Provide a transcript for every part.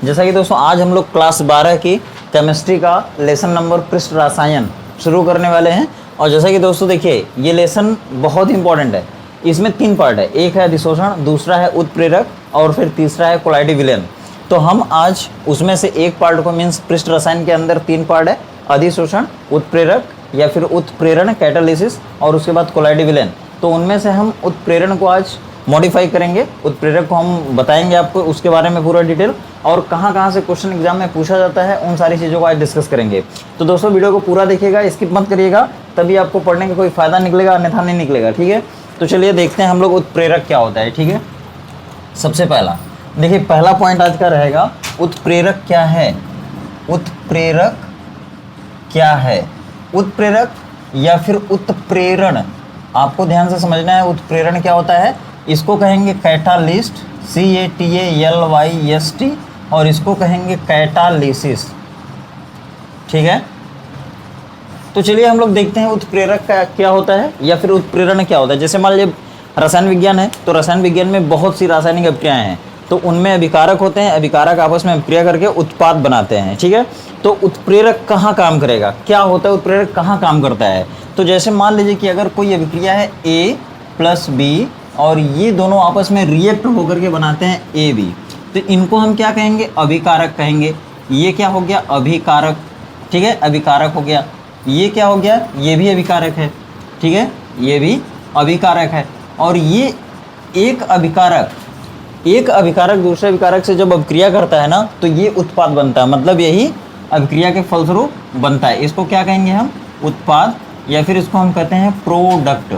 जैसा कि दोस्तों आज हम लोग क्लास 12 की केमिस्ट्री का लेसन नंबर पृष्ठ रसायन शुरू करने वाले हैं। और जैसा कि दोस्तों देखिए ये लेसन बहुत इंपॉर्टेंट है। इसमें 3 पार्ट है, एक है अधिशोषण, दूसरा है उत्प्रेरक और फिर तीसरा है कोलाइडी विलयन। तो हम आज उसमें से एक पार्ट को मीन्स पृष्ठ रसायन के अंदर 3 पार्ट है, अधिशोषण, उत्प्रेरक या फिर उत्प्रेरण कैटालिसिस और उसके बाद कोलाइडी विलयन। तो उनमें से हम उत्प्रेरण को आज मॉडिफाई करेंगे, उत्प्रेरक को हम बताएंगे आपको उसके बारे में पूरा डिटेल, और कहाँ कहाँ से क्वेश्चन एग्जाम में पूछा जाता है उन सारी चीज़ों को आज डिस्कस करेंगे। तो दोस्तों वीडियो को पूरा देखिएगा, स्किप मत करिएगा, तभी आपको पढ़ने का कोई फ़ायदा निकलेगा, अन्यथा नहीं निकलेगा। ठीक है, तो चलिए देखते हैं हम लोग उत्प्रेरक क्या होता है। ठीक है, सबसे पहला देखिए पहला पॉइंट आज का रहेगा उत्प्रेरक क्या है। उत्प्रेरक क्या है? उत्प्रेरक या फिर उत्प्रेरण, आपको ध्यान से समझना है। उत्प्रेरण क्या होता है? इसको कहेंगे कैटालिस्ट, CATALYST, और इसको कहेंगे कैटालिसिस। ठीक है, तो चलिए हम लोग देखते हैं उत्प्रेरक का क्या होता है या फिर उत्प्रेरण क्या होता है। जैसे मान लीजिए रसायन विज्ञान है, तो रसायन विज्ञान में बहुत सी रासायनिक अभिक्रियाएं हैं, तो उनमें अभिकारक होते हैं, अभिकारक आपस में अभिक्रिया करके उत्पाद बनाते हैं। ठीक है, तो उत्प्रेरक कहाँ काम करेगा, क्या होता है उत्प्रेरक, कहाँ काम करता है? तो जैसे मान लीजिए कि अगर कोई अभिक्रिया है A + B और ये दोनों आपस में रिएक्ट होकर के बनाते हैं AB, तो इनको हम क्या कहेंगे? अभिकारक कहेंगे। ये क्या हो गया? अभिकारक। ठीक है, अभिकारक हो गया। ये क्या हो गया? ये भी अभिकारक है। ठीक है, ये भी अभिकारक है। और ये एक अभिकारक दूसरे अभिकारक से जब अभिक्रिया करता है ना, तो ये उत्पाद बनता है, मतलब यही अभिक्रिया के फलस्वरूप बनता है। इसको क्या कहेंगे हम? उत्पाद, या फिर इसको हम कहते हैं प्रोडक्ट।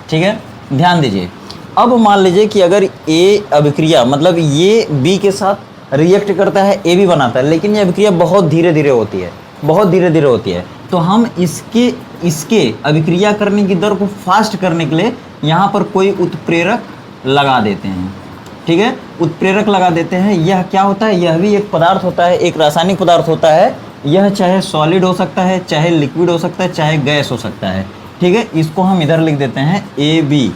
ठीक है, ध्यान दीजिए। अब मान लीजिए कि अगर ए अभिक्रिया, मतलब ये बी के साथ रिएक्ट करता है, ए भी बनाता है, लेकिन ये अभिक्रिया बहुत धीरे धीरे होती है, बहुत धीरे धीरे होती है। तो हम इसके अभिक्रिया करने की दर को फास्ट करने के लिए यहाँ पर कोई उत्प्रेरक लगा देते हैं। ठीक है, उत्प्रेरक लगा देते हैं। यह क्या होता है? यह भी एक पदार्थ होता है, एक रासायनिक पदार्थ होता है। यह चाहे सॉलिड हो सकता है, चाहे लिक्विड हो सकता है, चाहे गैस हो सकता है। ठीक है, इसको हम इधर लिख देते हैं AB।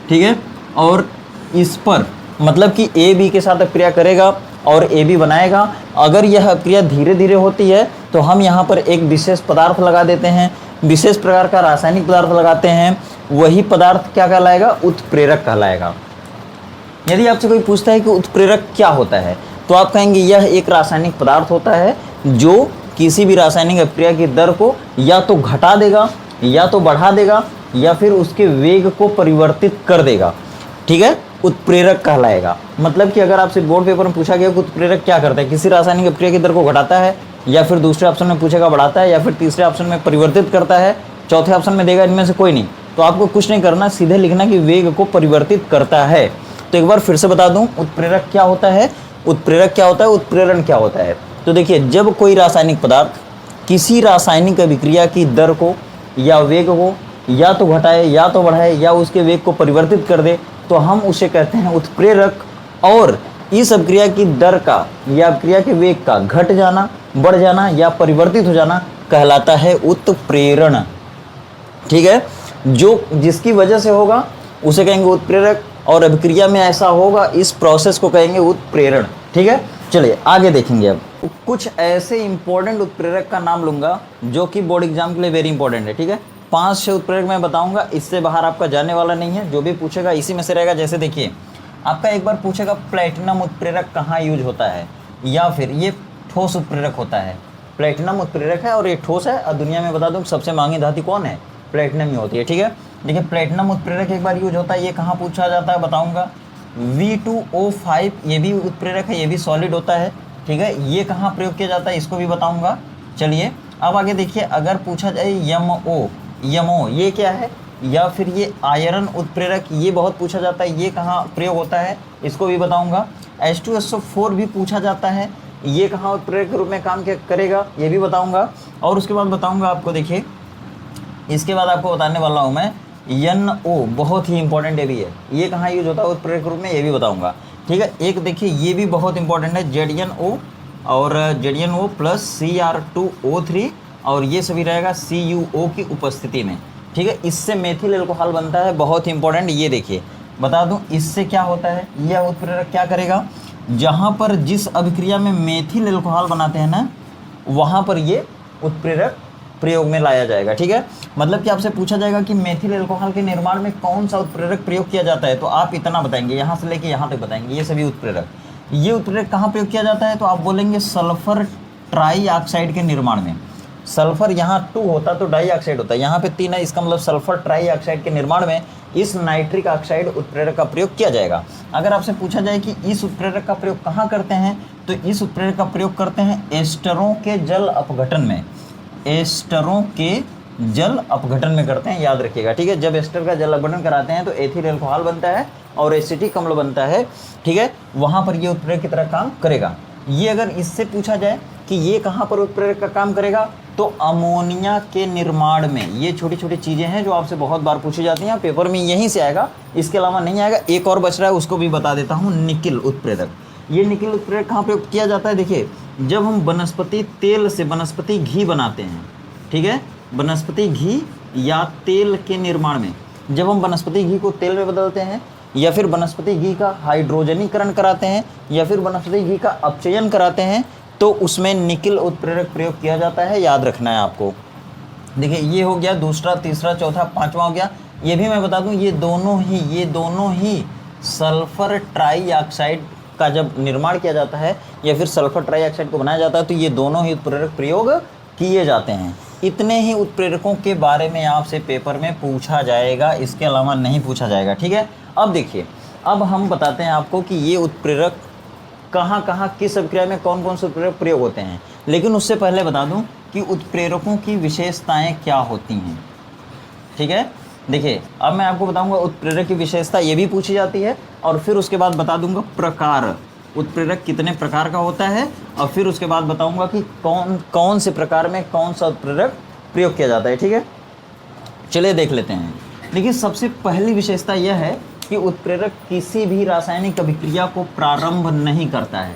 ठीक है, और इस पर मतलब कि AB के साथ अभिक्रिया करेगा और AB बनाएगा। अगर यह अभिक्रिया धीरे धीरे होती है तो हम यहाँ पर एक विशेष पदार्थ लगा देते हैं, विशेष प्रकार का रासायनिक पदार्थ लगाते हैं। वही पदार्थ क्या कहलाएगा? उत्प्रेरक कहलाएगा। यदि आपसे कोई पूछता है कि उत्प्रेरक क्या होता है, तो आप कहेंगे यह एक रासायनिक पदार्थ होता है जो किसी भी रासायनिक अभिक्रिया की दर को या तो घटा देगा, या तो बढ़ा देगा, या फिर उसके वेग को परिवर्तित कर देगा। ठीक है, उत्प्रेरक कहलाएगा। मतलब कि अगर आपसे बोर्ड पेपर में पूछा गया कि उत्प्रेरक क्या करता है, किसी रासायनिक अभिक्रिया की दर को घटाता है, या फिर दूसरे ऑप्शन में पूछेगा बढ़ाता है, या फिर तीसरे ऑप्शन में परिवर्तित करता है, चौथे ऑप्शन में देगा इनमें से कोई नहीं, तो आपको कुछ नहीं करना, सीधे लिखना कि वेग को परिवर्तित करता है। तो एक बार फिर से बता दूं, उत्प्रेरक क्या होता है, उत्प्रेरक क्या होता है, उत्प्रेरण क्या होता है। तो देखिए, जब कोई रासायनिक पदार्थ किसी रासायनिक अभिक्रिया की दर को या वेग को या तो घटाए, या तो बढ़ाए, या उसके वेग को परिवर्तित कर दे, तो हम उसे कहते हैं उत्प्रेरक। और इस अभिक्रिया की दर का या अभिक्रिया के वेग का घट जाना, बढ़ जाना या परिवर्तित हो जाना कहलाता है उत्प्रेरण। ठीक है, जो जिसकी वजह से होगा उसे कहेंगे उत्प्रेरक, और अभिक्रिया में ऐसा होगा इस प्रोसेस को कहेंगे उत्प्रेरण। ठीक है, चलिए आगे देखेंगे। अब कुछ ऐसे इंपॉर्टेंट उत्प्रेरक का नाम लूंगा जो कि बोर्ड एग्जाम के लिए वेरी इंपॉर्टेंट है। ठीक है, 5-6 उत्प्रेरक मैं बताऊंगा, इससे बाहर आपका जाने वाला नहीं है। जो भी पूछेगा इसी में से रहेगा। जैसे देखिए, आपका एक बार पूछेगा प्लैटिनम उत्प्रेरक कहाँ यूज होता है, या फिर ये ठोस उत्प्रेरक होता है। प्लैटिनम उत्प्रेरक है और ये ठोस है, और दुनिया में बता दूं सबसे महंगी धातु कौन है? प्लैटिनम ही होती है। ठीक है, देखिए प्लैटिनम उत्प्रेरक एक बार यूज होता है, ये कहाँ पूछा जाता है बताऊंगा। V2O5 ये भी उत्प्रेरक है, ये भी सॉलिड होता है। ठीक है, ये कहाँ प्रयोग किया जाता है इसको भी बताऊंगा। चलिए अब आगे देखिए, अगर पूछा जाए यमो ये क्या है, या फिर ये आयरन उत्प्रेरक, ये बहुत पूछा जाता है, ये कहाँ प्रयोग होता है इसको भी बताऊंगा। H2SO4 भी पूछा जाता है, ये कहाँ उत्प्रेरक के रूप में काम करेगा ये भी बताऊंगा। और उसके बाद बताऊंगा आपको, देखिए इसके बाद आपको बताने वाला हूँ मैं NO, बहुत ही इंपॉर्टेंट ये भी है, ये कहाँ यूज होता है उत्प्रेरक के रूप में, ये भी बताऊंगा। ठीक है, एक देखिए ये भी बहुत इंपॉर्टेंट है, ZnO और ZnO + Cr2O3, और ये सभी रहेगा CuO की उपस्थिति में। ठीक है, इससे मेथिल एल्कोहल बनता है, बहुत ही इंपॉर्टेंट। ये देखिए बता दूं इससे क्या होता है, यह उत्प्रेरक क्या करेगा, जहाँ पर जिस अभिक्रिया में मेथिल एल्कोहल बनाते हैं ना, वहाँ पर ये उत्प्रेरक प्रयोग में लाया जाएगा। ठीक है, मतलब कि आपसे पूछा जाएगा कि मेथिल एल्कोहल के निर्माण में कौन सा उत्प्रेरक प्रयोग किया जाता है, तो आप इतना बताएंगे, यहाँ से लेके यहाँ तक बताएंगे ये सभी उत्प्रेरक। ये उत्प्रेरक कहाँ प्रयोग किया जाता है, तो आप बोलेंगे सल्फर ट्राईऑक्साइड के निर्माण में। सल्फर यहाँ 2 होता तो डाइऑक्साइड होता, यहाँ पे 3 है, इसका मतलब सल्फर ट्राईऑक्साइड के निर्माण में इस नाइट्रिक ऑक्साइड उत्प्रेरक का प्रयोग किया जाएगा। अगर आपसे पूछा जाए कि इस उत्प्रेरक का प्रयोग कहाँ करते हैं, तो इस उत्प्रेरक का प्रयोग करते हैं एस्टरों के जल अपघटन में। एस्टरों के जल अपघटन में करते हैं, याद रखिएगा। ठीक है, जब एस्टर का जल अपघटन कराते हैं तो एथिल एल्कोहल बनता है और एसिटिक अम्ल बनता है। ठीक है, वहाँ पर ये उत्प्रेरक की तरह काम करेगा। ये अगर इससे पूछा जाए कि ये कहाँ पर उत्प्रेरक का काम करेगा, तो अमोनिया के निर्माण में। ये छोटी छोटी चीज़ें हैं जो आपसे बहुत बार पूछी जाती हैं, पेपर में यहीं से आएगा, इसके अलावा नहीं आएगा। एक और बच रहा है, उसको भी बता देता हूँ, निकिल उत्प्रेरक। ये निकिल उत्प्रेरक कहाँ प्रयोग किया जाता है, देखिए जब हम वनस्पति तेल से वनस्पति घी बनाते हैं। ठीक है, वनस्पति घी या तेल के निर्माण में जब हम वनस्पति घी को तेल में बदलते हैं, या फिर वनस्पति घी का हाइड्रोजनीकरण कराते हैं, या फिर वनस्पति घी का अपचयन कराते हैं, तो उसमें निकिल उत्प्रेरक प्रयोग किया जाता है, याद रखना है आपको। देखिए ये हो गया दूसरा, तीसरा, चौथा, पांचवा हो गया। ये भी मैं बता दूं, ये दोनों ही सल्फर ट्राईऑक्साइड का जब निर्माण किया जाता है या फिर सल्फर ट्राईऑक्साइड को बनाया जाता है, तो ये दोनों ही उत्प्रेरक प्रयोग किए जाते हैं। इतने ही उत्प्रेरकों के बारे में आपसे पेपर में पूछा जाएगा, इसके अलावा नहीं पूछा जाएगा। ठीक है, अब देखिए, अब हम बताते हैं आपको कि ये उत्प्रेरक कहाँ कहाँ किस अभिक्रिया में कौन कौन से उत्प्रेरक प्रयोग होते हैं। लेकिन उससे पहले बता दूं कि उत्प्रेरकों की विशेषताएं क्या होती हैं। ठीक है, देखिए अब मैं आपको बताऊंगा उत्प्रेरक की विशेषता, ये भी पूछी जाती है, और फिर उसके बाद बता दूंगा प्रकार, उत्प्रेरक कितने प्रकार का होता है, और फिर उसके बाद बताऊंगा कि कौन कौन से प्रकार में कौन सा उत्प्रेरक प्रयोग किया जाता है। ठीक है, चलिए देख लेते हैं। देखिए सबसे पहली विशेषता यह है कि उत्प्रेरक किसी भी रासायनिक अभिक्रिया को प्रारंभ नहीं करता है।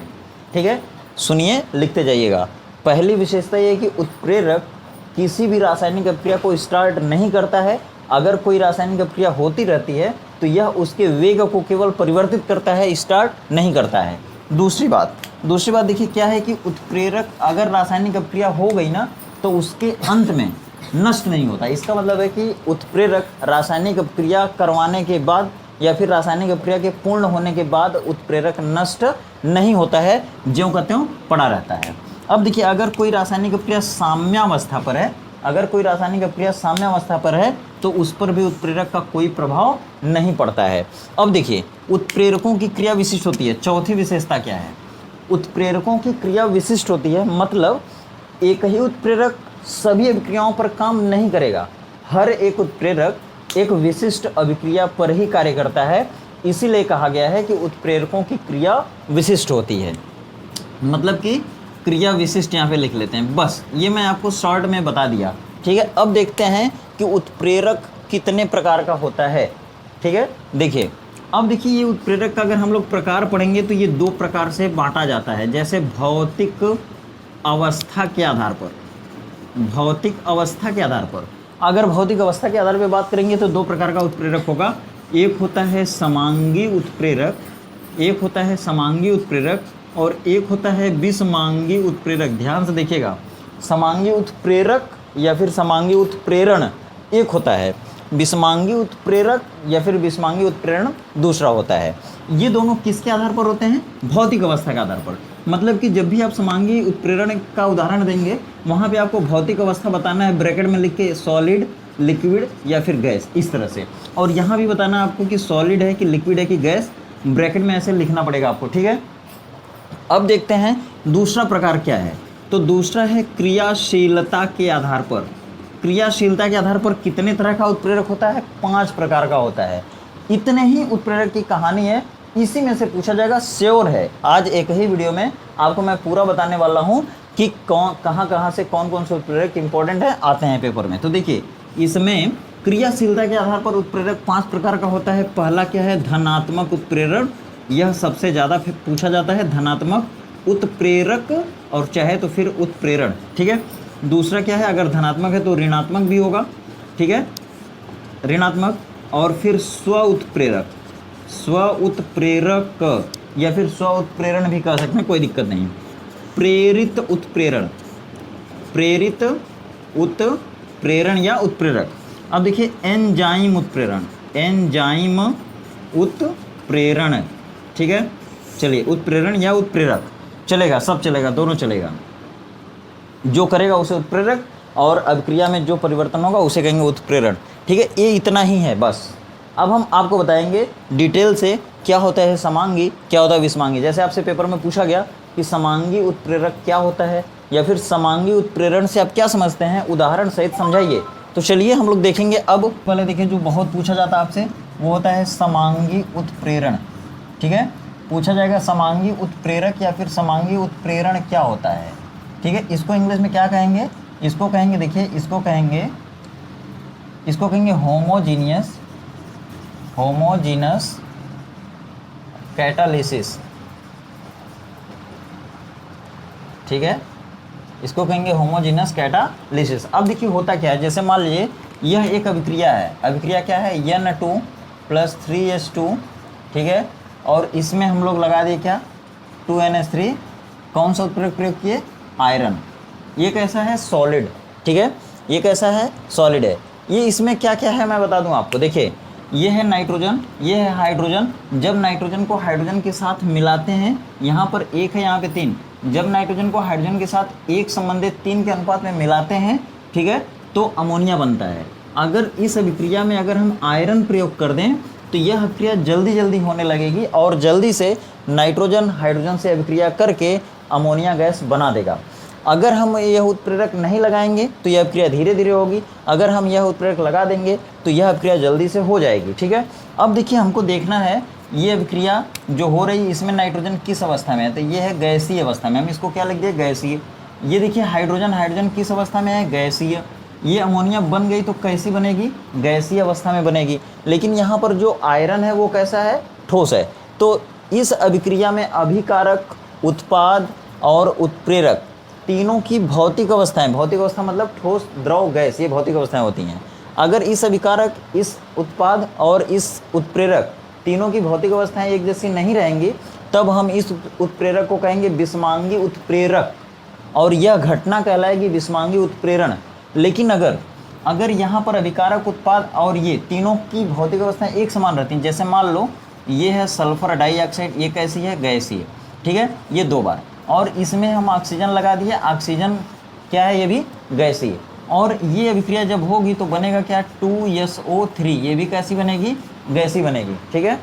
ठीक है, सुनिए, लिखते जाइएगा। पहली विशेषता यह है कि उत्प्रेरक किसी भी रासायनिक अभिक्रिया को स्टार्ट नहीं करता है। अगर कोई रासायनिक अभिक्रिया होती रहती है तो यह उसके वेग को केवल परिवर्तित करता है, स्टार्ट नहीं करता है। दूसरी बात देखिए क्या है कि उत्प्रेरक अगर रासायनिक अभिक्रिया हो गई ना, तो उसके अंत में नष्ट नहीं होता। इसका मतलब है कि उत्प्रेरक रासायनिक अभिक्रिया करवाने के बाद या फिर रासायनिक अभिक्रिया के पूर्ण होने के बाद उत्प्रेरक नष्ट नहीं होता है, ज्यों का त्यों पड़ा रहता है। अब देखिए अगर कोई रासायनिक अभिक्रिया साम्यावस्था पर है, तो उस पर भी उत्प्रेरक का कोई प्रभाव नहीं पड़ता है। अब देखिए उत्प्रेरकों की क्रिया विशिष्ट होती है। चौथी विशेषता क्या है, उत्प्रेरकों की क्रिया विशिष्ट होती है, मतलब एक ही उत्प्रेरक सभी अभिक्रियाओं पर काम नहीं करेगा। हर एक उत्प्रेरक एक विशिष्ट अभिक्रिया पर ही कार्य करता है, इसीलिए कहा गया है कि उत्प्रेरकों की क्रिया विशिष्ट होती है। मतलब कि क्रिया विशिष्ट यहाँ पे लिख लेते हैं, बस ये मैं आपको शॉर्ट में बता दिया। ठीक है, अब देखते हैं कि उत्प्रेरक कितने प्रकार का होता है। ठीक है, देखिए अब देखिए ये उत्प्रेरक का अगर हम लोग प्रकार पढ़ेंगे तो ये 2 प्रकार से बांटा जाता है। जैसे भौतिक अवस्था के आधार पर, अगर भौतिक अवस्था के आधार पर बात करेंगे तो 2 प्रकार का उत्प्रेरक होगा। एक होता है समांगी उत्प्रेरक, और एक होता है विषमांगी उत्प्रेरक। ध्यान से देखिएगा, समांगी उत्प्रेरक या फिर समांगी उत्प्रेरण एक होता है, विषमांगी उत्प्रेरक या फिर विषमांगी उत्प्रेरण दूसरा होता है। ये दोनों किसके आधार पर होते हैं, भौतिक अवस्था के आधार पर। मतलब कि जब भी आप समांगी उत्प्रेरण का उदाहरण देंगे, वहाँ पे आपको भौतिक अवस्था बताना है, ब्रैकेट में लिख के सॉलिड, लिक्विड या फिर गैस, इस तरह से। और यहाँ भी बताना आपको कि सॉलिड है कि लिक्विड है कि गैस, ब्रैकेट में ऐसे लिखना पड़ेगा आपको। ठीक है, अब देखते हैं दूसरा प्रकार क्या है। तो दूसरा है क्रियाशीलता के आधार पर। क्रियाशीलता के आधार पर कितने तरह का उत्प्रेरक होता है, 5 प्रकार का होता है। इतने ही उत्प्रेरक की कहानी है, इसी में से पूछा जाएगा, श्योर है। आज एक ही वीडियो में आपको मैं पूरा बताने वाला हूँ कि कहाँ से कौन से उत्प्रेरक इंपॉर्टेंट है, आते हैं पेपर में। तो देखिए इसमें क्रियाशीलता के आधार पर उत्प्रेरक 5 प्रकार का होता है। पहला क्या है, धनात्मक उत्प्रेरण, यह सबसे ज़्यादा पूछा जाता है, धनात्मक उत्प्रेरक, और चाहे तो फिर उत्प्रेरण। ठीक है, दूसरा क्या है, अगर धनात्मक है तो ऋणात्मक भी होगा। ठीक है, ऋणात्मक, और फिर स्व उत्प्रेरक, या फिर स्व उत्प्रेरण भी कह सकते हैं, कोई दिक्कत नहीं। प्रेरित उत्प्रेरण, प्रेरित उत्प्रेरण या उत्प्रेरक। अब देखिए एंजाइम उत्प्रेरण, एंजाइम उत्प्रेरण, ठीक है। चलिए उत्प्रेरण या उत्प्रेरक चलेगा, सब चलेगा, दोनों चलेगा। जो करेगा उसे उत्प्रेरक और अभिक्रिया में जो परिवर्तन होगा उसे कहेंगे उत्प्रेरण, ठीक है। ये इतना ही है बस। अब हम आपको बताएंगे डिटेल से क्या होता है समांगी, क्या होता है विषमांगी। जैसे आपसे पेपर में पूछा गया कि समांगी उत्प्रेरक क्या होता है या फिर समांगी उत्प्रेरण से आप क्या समझते हैं, उदाहरण सहित समझाइए। तो चलिए हम लोग देखेंगे। अब पहले देखिए जो बहुत पूछा जाता है आपसे वो होता है समांगी उत्प्रेरण, ठीक है। पूछा जाएगा समांगी उत्प्रेरक या फिर समांगी उत्प्रेरण क्या होता है, ठीक है। इसको इंग्लिश में क्या कहेंगे, इसको कहेंगे, देखिए इसको कहेंगे होमोजीनियस, होमोजीनस कैटालिसिस, ठीक है। इसको कहेंगे होमोजीनस कैटालिसिस। अब देखिए होता क्या है, जैसे मान लीजिए यह एक अभिक्रिया है, अभिक्रिया क्या है N2 + 3H2, ठीक है। और इसमें हम लोग लगा दिए क्या 2NH3, कौन सा उत्प्रेरक प्रयोग किए, आयरन। ये कैसा है, सॉलिड, ठीक है। ये कैसा है, सॉलिड है। ये इसमें क्या क्या है मैं बता दूं आपको। देखिए ये है नाइट्रोजन, ये है हाइड्रोजन। जब नाइट्रोजन को हाइड्रोजन के साथ मिलाते हैं, यहाँ पर 1 है, यहाँ पे 3, जब नाइट्रोजन को हाइड्रोजन के साथ 1 संबंधित 3 के अनुपात में मिलाते हैं, ठीक है, तो अमोनिया बनता है। अगर इस अभिक्रिया में अगर हम आयरन प्रयोग कर दें तो यह अभिक्रिया जल्दी जल्दी होने लगेगी और जल्दी से नाइट्रोजन हाइड्रोजन से अभिक्रिया करके अमोनिया गैस बना देगा। अगर हम यह उत्प्रेरक नहीं लगाएंगे तो यह अभिक्रिया धीरे धीरे होगी, अगर हम यह उत्प्रेरक लगा देंगे तो यह अभिक्रिया जल्दी से हो जाएगी, ठीक है। अब देखिए हमको देखना है ये अभिक्रिया जो हो रही है इसमें नाइट्रोजन किस अवस्था में है, तो ये है गैसीय अवस्था में। हम इसको क्या लिख दिए, गैसीय। ये देखिए हाइड्रोजन, हाइड्रोजन किस अवस्था में है, गैसीय। ये अमोनिया बन गई तो कैसी बनेगी, गैसीय अवस्था में बनेगी। लेकिन यहाँ पर जो आयरन है वो कैसा है, ठोस है। तो इस अभिक्रिया में अभिकारक, उत्पाद और उत्प्रेरक तीनों की भौतिक अवस्थाएं, भौतिक अवस्था मतलब ठोस, द्रव, गैस, ये भौतिक अवस्थाएं होती हैं। अगर इस अभिकारक, इस उत्पाद और इस उत्प्रेरक तीनों की भौतिक अवस्थाएं एक जैसी नहीं रहेंगी तब हम इस उत्प्रेरक को कहेंगे विषमांगी उत्प्रेरक और यह घटना कहलाएगी विषमांगी उत्प्रेरण। लेकिन अगर यहाँ पर अभिकारक, उत्पाद और ये तीनों की भौतिक अवस्थाएं एक समान रहती हैं, जैसे मान लो ये है सल्फर डाइऑक्साइड, ये कैसी है, गैसीय, ठीक है, ये 2 बार, और इसमें हम ऑक्सीजन लगा दिए, ऑक्सीजन क्या है, ये भी गैसीय। और ये अभिक्रिया जब होगी तो बनेगा क्या, 2SO3, ये भी कैसी बनेगी, गैसी बनेगी, ठीक है,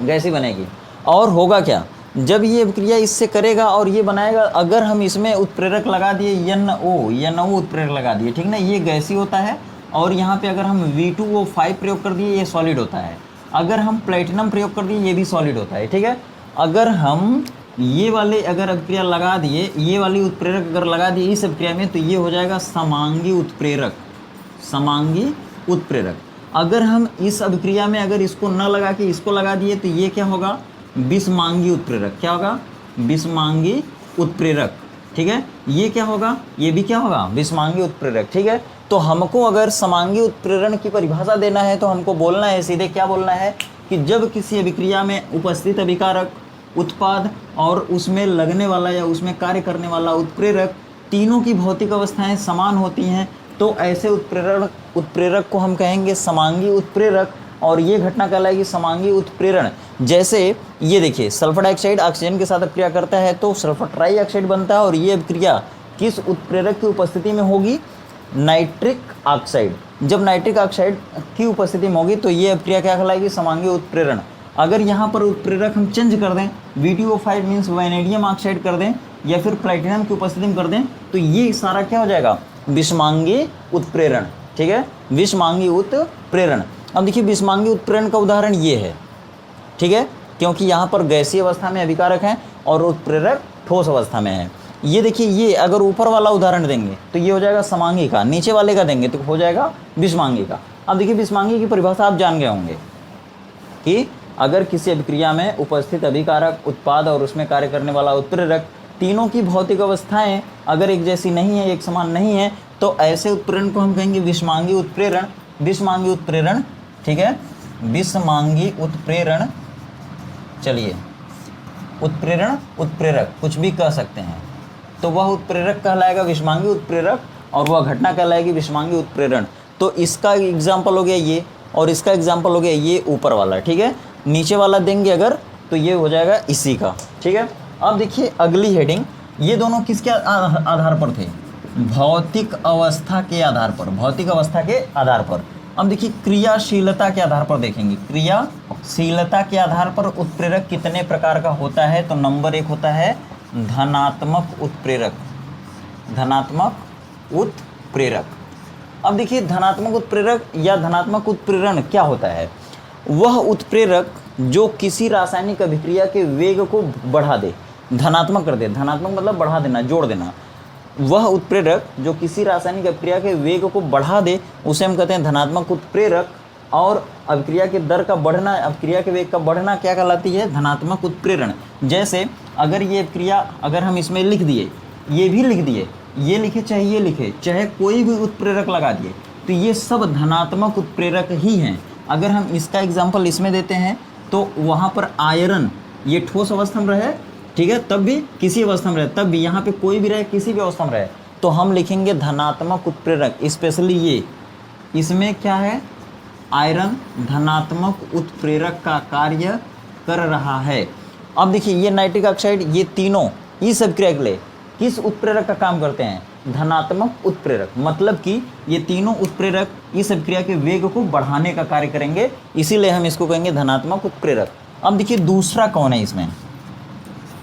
गैसी बनेगी। और होगा क्या, जब ये अभिक्रिया इससे करेगा और ये बनाएगा, अगर हम इसमें उत्प्रेरक लगा दिए NO उत्प्रेरक लगा दिए, ठीक ना, ये गैसी होता है। और यहाँ पे अगर हम V2O5 प्रयोग कर दिए, ये सॉलिड होता है। अगर हम प्लेटिनम प्रयोग कर दिए, ये भी सॉलिड होता है, ठीक है। अगर हम ये वाले अगर अभिक्रिया लगा दिए, ये वाली उत्प्रेरक अगर लगा दिए इस अभिक्रिया में, तो ये हो जाएगा समांगी उत्प्रेरक, समांगी उत्प्रेरक। अगर हम इस अभिक्रिया में अगर इसको न लगा के इसको लगा दिए तो ये क्या होगा, विषमांगी उत्प्रेरक। क्या होगा, विषमांगी उत्प्रेरक, ठीक है। ये क्या होगा, ये भी क्या होगा, विषमांगी उत्प्रेरक, ठीक है। तो हमको अगर समांगी उत्प्रेरण की परिभाषा देना है तो हमको बोलना है, सीधे क्या बोलना है कि जब किसी अभिक्रिया में उपस्थित अभिकारक, उत्पाद और उसमें लगने वाला या उसमें कार्य करने वाला उत्प्रेरक तीनों की भौतिक अवस्थाएं समान होती हैं तो ऐसे उत्प्रेरक को हम कहेंगे समांगी उत्प्रेरक और ये घटना कहलाएगी समांगी उत्प्रेरण। जैसे ये देखिए सल्फर डाइऑक्साइड ऑक्सीजन के साथ अभिक्रिया करता है तो सल्फर ट्राइऑक्साइड बनता है और ये अभिक्रिया किस उत्प्रेरक की उपस्थिति में होगी, नाइट्रिक ऑक्साइड। जब नाइट्रिक ऑक्साइड की उपस्थिति में होगी तो ये अभिक्रिया क्या कहलाएगी, समांगी उत्प्रेरण। अगर यहाँ पर उत्प्रेरक हम चेंज कर दें, V2O5 मीन्स वैनेडियम ऑक्साइड कर दें या फिर प्लेटिनम की उपस्थिति में कर दें तो ये सारा क्या हो जाएगा, विषमांगी उत्प्रेरण, ठीक है, विषमांगी उत्प्रेरण। अब देखिए विषमांगी उत्प्रेरण का उदाहरण ये है, ठीक है, क्योंकि यहाँ पर गैसीय अवस्था में अभिकारक हैं और उत्प्रेरक ठोस अवस्था में है। ये देखिए ये अगर ऊपर वाला उदाहरण देंगे तो ये हो जाएगा समांगी का, नीचे वाले का देंगे तो हो जाएगा विषमांगी का। अब देखिए विषमांगी की परिभाषा आप जान गए होंगे कि अगर किसी अभिक्रिया में उपस्थित अभिकारक, उत्पाद और उसमें कार्य करने वाला उत्प्रेरक तीनों की भौतिक अवस्थाएं अगर एक जैसी नहीं है, एक समान नहीं है तो ऐसे उत्प्रेरण को हम कहेंगे विषमांगी उत्प्रेरण, विषमांगी उत्प्रेरण, ठीक है, विषमांगी उत्प्रेरण। चलिए उत्प्रेरण, उत्प्रेरक कुछ भी कह सकते हैं, तो वह उत्प्रेरक कहलाएगा विषमांगी उत्प्रेरक, और वह घटना कहलाएगी विषमांगी उत्प्रेरण। तो इसका एग्जाम्पल हो गया ये, और इसका एग्जाम्पल हो गया ये ऊपर वाला, ठीक है। नीचे वाला देंगे अगर तो ये हो जाएगा इसी का, ठीक है। अब देखिए अगली हेडिंग, ये दोनों किसके आधार पर थे? भौतिक अवस्था के आधार पर, भौतिक अवस्था के आधार पर। अब देखिए क्रियाशीलता के आधार पर देखेंगे, क्रियाशीलता के आधार पर उत्प्रेरक कितने प्रकार का होता है? तो नंबर 1 होता है धनात्मक उत्प्रेरक, धनात्मक उत्प्रेरक। अब देखिए धनात्मक उत्प्रेरक या धनात्मक उत्प्रेरण क्या होता है? वह उत्प्रेरक जो किसी रासायनिक अभिक्रिया के वेग को बढ़ा दे, धनात्मक कर दे, धनात्मक मतलब बढ़ा देना, जोड़ देना। वह उत्प्रेरक जो किसी रासायनिक अभिक्रिया के वेग को बढ़ा दे उसे हम कहते हैं धनात्मक उत्प्रेरक। और अभिक्रिया के दर का बढ़ना, अभिक्रिया के वेग का बढ़ना क्या कहलाती है? धनात्मक उत्प्रेरण। जैसे अगर ये अभिक्रिया, अगर हम इसमें लिख दिए, ये भी लिख दिए, ये लिखे चाहे ये लिखे, चाहे कोई भी उत्प्रेरक लगा दिए, तो ये सब धनात्मक उत्प्रेरक ही हैं। अगर हम इसका एग्जाम्पल इसमें देते हैं तो वहाँ पर आयरन ये ठोस अवस्था में रहे, ठीक है, तब भी किसी अवस्था में रहे, तब भी यहाँ पे कोई भी रहे, किसी भी अवस्था में रहे, तो हम लिखेंगे धनात्मक उत्प्रेरक। स्पेशली ये, इसमें क्या है? आयरन धनात्मक उत्प्रेरक का कार्य कर रहा है। अब देखिए ये नाइट्रिक ऑक्साइड, ये तीनों इस अभिक्रिया के लिए किस उत्प्रेरक का काम करते हैं? धनात्मक उत्प्रेरक। मतलब कि ये तीनों उत्प्रेरक इस अभिक्रिया के वेग को बढ़ाने का कार्य करेंगे, इसीलिए हम इसको कहेंगे धनात्मक उत्प्रेरक। अब देखिए दूसरा कौन है इसमें?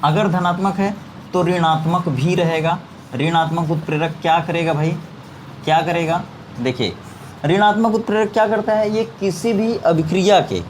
अगर धनात्मक है तो ऋणात्मक भी रहेगा। ऋणात्मक उत्प्रेरक क्या करेगा भाई? क्या करेगा? देखिए ऋणात्मक उत्प्रेरक क्या करता है? ये किसी भी अभिक्रिया के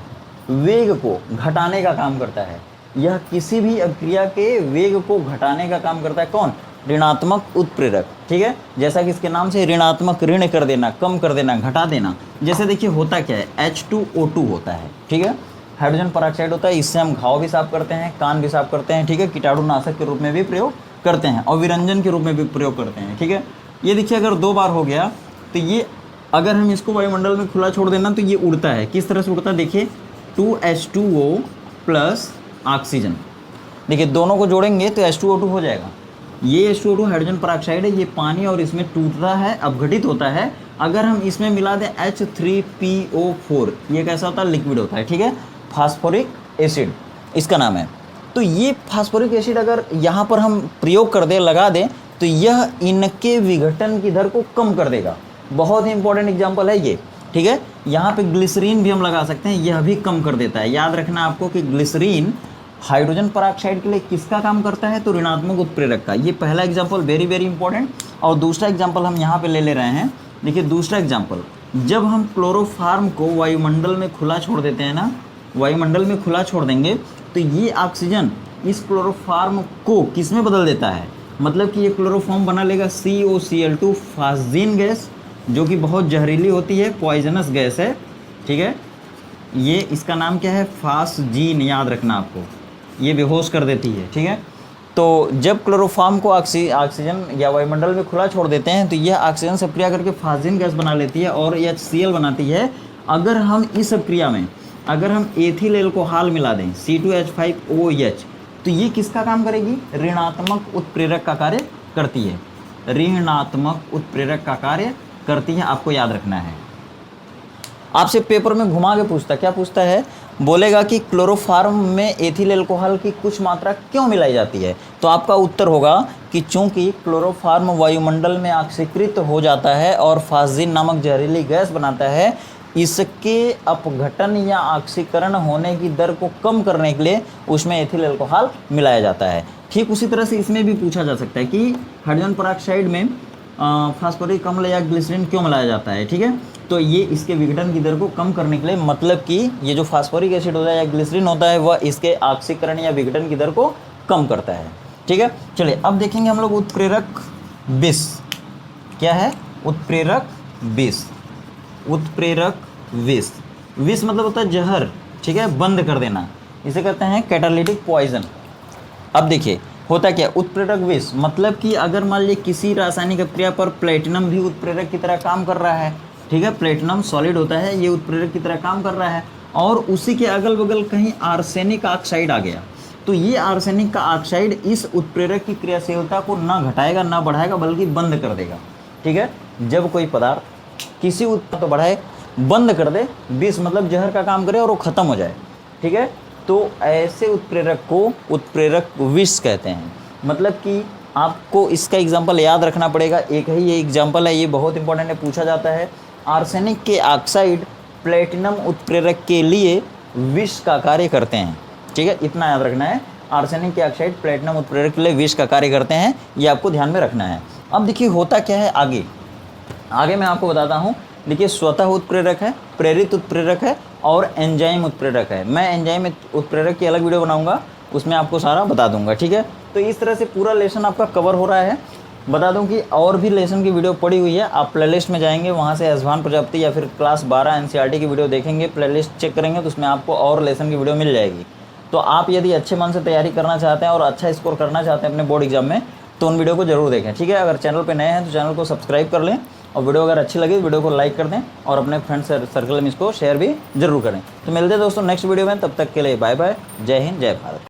वेग को घटाने का काम करता है। यह किसी भी अभिक्रिया के वेग को घटाने का काम करता है। कौन? ऋणात्मक उत्प्रेरक, ठीक है। जैसा कि इसके नाम से ऋणात्मक, ऋण कर देना, कम कर देना, घटा देना। जैसे देखिए होता क्या है? H2O2 होता है, ठीक है, हाइड्रोजन पेरोक्साइड होता है। इससे हम घाव भी साफ करते हैं, कान भी साफ करते हैं, ठीक है, कीटाणुनाशक के रूप में भी प्रयोग करते हैं और विरंजन के रूप में भी प्रयोग करते हैं, ठीक है। ये देखिए अगर 2 बार हो गया तो ये, अगर हम इसको वायुमंडल में खुला छोड़ देना तो ये उड़ता है। किस तरह से उड़ता है? देखिए 2H2O प्लस ऑक्सीजन, देखिए दोनों को जोड़ेंगे तो H2O2 हो जाएगा। ये H2O2 हाइड्रोजन पेरोक्साइड है, ये पानी और इसमें टूटता है, अपघटित होता है। अगर हम इसमें मिला दें H3PO4, ये कैसा होता है? लिक्विड होता है, ठीक है, फास्फोरिक एसिड इसका नाम है। तो ये फास्फोरिक एसिड अगर यहाँ पर हम प्रयोग कर दें, लगा दें, तो यह इनके विघटन की दर को कम कर देगा। बहुत ही इंपॉर्टेंट एग्जांपल है ये, ठीक है। यहाँ पे ग्लिसरीन भी हम लगा सकते हैं, यह भी कम कर देता है। याद रखना आपको कि ग्लिसरीन हाइड्रोजन पेरोक्साइड के लिए किसका काम करता है? तो ऋणात्मक उत्प्रेरक का। ये पहला एग्जाम्पल वेरी वेरी इंपॉर्टेंट। और दूसरा एग्जाम्पल हम यहाँ पे ले रहे हैं। देखिए दूसरा एग्जाम्पल, जब हम क्लोरोफार्म को वायुमंडल में खुला छोड़ देते हैं ना, वायुमंडल में खुला छोड़ देंगे तो ये ऑक्सीजन इस क्लोरोफार्म को किस में बदल देता है? मतलब कि ये क्लोरोफॉर्म बना लेगा COCl2 फास्जीन गैस, जो कि बहुत जहरीली होती है, पॉइजनस गैस है, ठीक है। ये इसका नाम क्या है? फास्जीन, याद रखना आपको, ये बेहोश कर देती है, ठीक है। तो जब क्लोरोफॉर्म को ऑक्सीजन या वायुमंडल में खुला छोड़ देते हैं तो यह ऑक्सीजन से क्रिया करके फास्जीन गैस बना लेती है और HCl बनाती है। अगर हम इस क्रिया में अगर हम एथिल एल्कोहल मिला दें C2H5OH, तो ये किसका काम करेगी? ऋणात्मक उत्प्रेरक का कार्य करती है, ऋणात्मक उत्प्रेरक का कार्य करती है, आपको याद रखना है। आपसे पेपर में घुमा के पूछता, क्या पूछता है? बोलेगा कि क्लोरोफार्म में एथिल एल्कोहल की कुछ मात्रा क्यों मिलाई जाती है? तो आपका उत्तर होगा कि चूंकि क्लोरोफार्म वायुमंडल में ऑक्सीकृत हो जाता है और फास्जीन नामक जहरीली गैस बनाता है, इसके अपघटन या ऑक्सीकरण होने की दर को कम करने के लिए उसमें एथिल एल्कोहल मिलाया जाता है। ठीक उसी तरह से इसमें भी पूछा जा सकता है कि हाइड्रोजन पेरोक्साइड में फास्फोरिक अम्ल या ग्लिसरीन क्यों मिलाया जाता है, ठीक है। तो ये इसके विघटन की दर को कम करने के लिए, मतलब कि ये जो फास्फोरिक एसिड होता है या ग्लिसरीन होता है वह इसके ऑक्सीकरण या विघटन की दर को कम करता है, ठीक है। चलिए अब देखेंगे हम लोग उत्प्रेरक विष क्या है। उत्प्रेरक विष, उत्प्रेरक विष, विष मतलब होता है जहर, ठीक है, बंद कर देना, इसे कहते हैं कैटालिटिक पॉइजन। अब देखिए होता क्या, उत्प्रेरक विष मतलब कि अगर मान लीजिए किसी रासायनिक अभिक्रिया पर प्लेटिनम भी उत्प्रेरक की तरह काम कर रहा है, ठीक है, प्लेटिनम सॉलिड होता है, ये उत्प्रेरक की तरह काम कर रहा है, और उसी के अगल बगल कहीं आर्सेनिक ऑक्साइड आ गया, तो ये आर्सेनिक का ऑक्साइड इस उत्प्रेरक की क्रियाशीलता को ना घटाएगा ना बढ़ाएगा, बल्कि बंद कर देगा। ठीक है, जब कोई पदार्थ किसी उत्पाद को बढ़ाए, बंद कर दे, विष मतलब जहर का काम करे और वो खत्म हो जाए, ठीक है, तो ऐसे उत्प्रेरक को उत्प्रेरक विष कहते हैं। मतलब कि आपको इसका एग्जाम्पल याद रखना पड़ेगा, एक ही ये एग्जाम्पल है, ये बहुत इंपॉर्टेंट है, पूछा जाता है। आर्सेनिक के ऑक्साइड प्लेटिनम उत्प्रेरक के लिए विष का कार्य करते हैं। ठीक है, इतना याद रखना है, आर्सेनिक के ऑक्साइड प्लेटिनम उत्प्रेरक के लिए विष का कार्य करते हैं, ये आपको ध्यान में रखना है। अब देखिए होता क्या है आगे मैं आपको बताता हूँ। देखिए स्वतः उत्प्रेरक है, प्रेरित उत्प्रेरक है और एंजाइम उत्प्रेरक है। मैं एंजाइम उत्प्रेरक की अलग वीडियो बनाऊंगा, उसमें आपको सारा बता दूंगा। ठीक है, तो इस तरह से पूरा लेसन आपका कवर हो रहा है। बता दूं कि और भी लेसन की वीडियो पड़ी हुई है, आप प्लेलिस्ट में जाएंगे, वहाँ से एसवान प्रजापति या फिर क्लास 12 एनसीईआरटी की वीडियो देखेंगे, प्लेलिस्ट चेक करेंगे तो उसमें आपको और लेसन की वीडियो मिल जाएगी। तो आप यदि अच्छे मन से तैयारी करना चाहते हैं और अच्छा स्कोर करना चाहते हैं अपने बोर्ड एग्जाम में, तो उन वीडियो को जरूर देखें। ठीक है, अगर चैनल पर नए हैं तो चैनल को सब्सक्राइब कर लें, और वीडियो अगर अच्छी लगी तो वीडियो को लाइक कर दें और अपने फ्रेंड्स सर्कल में इसको शेयर भी जरूर करें। तो मिलते हैं दोस्तों नेक्स्ट वीडियो में, तब तक के लिए बाय बाय, जय हिंद, जय भारत।